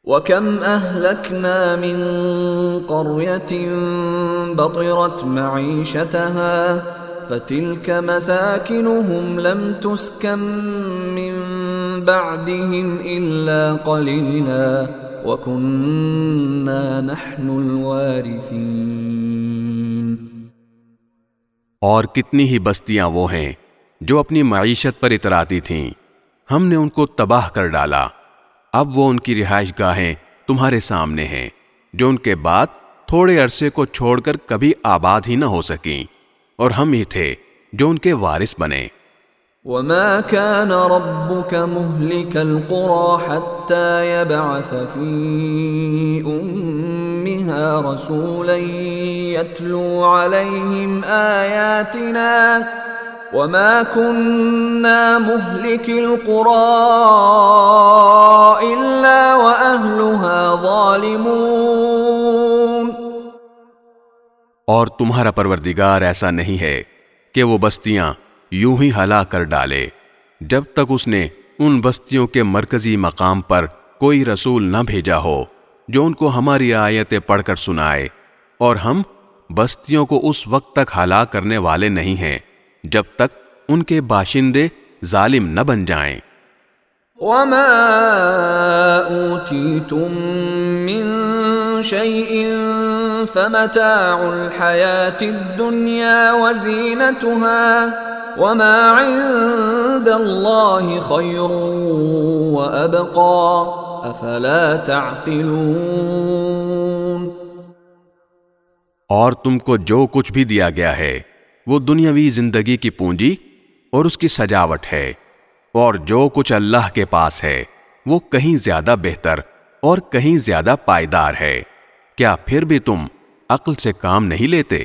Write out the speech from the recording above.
وَكَمْ أَهْلَكْنَا مِنْ قَرْيَةٍ بَطِرَتْ مَعِيشَتَهَا فَتِلْكَ مَسَاكِنُهُمْ لَمْ تُسْكَنْ مِنْ بَعْدِهِمْ إِلَّا قَلِيلًا وَكُنَّا نَحْنُ الْوَارِثِينَ۔ اور کتنی ہی بستیاں وہ ہیں جو اپنی معیشت پر اتراتی تھیں، ہم نے ان کو تباہ کر ڈالا، اب وہ ان کی رہائش گاہیں تمہارے سامنے ہیں، جو ان کے بعد تھوڑے عرصے کو چھوڑ کر کبھی آباد ہی نہ ہو سکیں، اور ہم ہی تھے جو ان کے وارث بنے۔ وَمَا كَانَ رَبُّكَ مُهْلِكَ الْقُرَى حَتَّى يَبْعَثَ فِي أُمِّهَا رَسُولًا يَتْلُو عَلَيْهِمْ آيَاتِنَا وَمَا كُنَّا مُهْلِكِ الْقُرَى إِلَّا وَأَهْلُهَا ظَالِمُونَ۔ اور تمہارا پروردگار ایسا نہیں ہے کہ وہ بستیاں یوں ہی ہلاک کر ڈالے جب تک اس نے ان بستیوں کے مرکزی مقام پر کوئی رسول نہ بھیجا ہو جو ان کو ہماری آیتیں پڑھ کر سنائے، اور ہم بستیوں کو اس وقت تک ہلاک کرنے والے نہیں ہیں جب تک ان کے باشندے ظالم نہ بن جائیں۔ وَمَا أُوتِيتُم مِّن شَيْءٍ فَمَتَاعُ الْحَيَاةِ الدُّنْيَا وَزِينَتُهَا وَمَا عِندَ اللَّهِ خَيْرٌ وَأَبْقَى أَفَلَا تَعْقِلُونَ۔ اور تم کو جو کچھ بھی دیا گیا ہے وہ دنیاوی زندگی کی پونجی اور اس کی سجاوٹ ہے، اور جو کچھ اللہ کے پاس ہے وہ کہیں زیادہ بہتر اور کہیں زیادہ پائیدار ہے، کیا پھر بھی تم عقل سے کام نہیں لیتے؟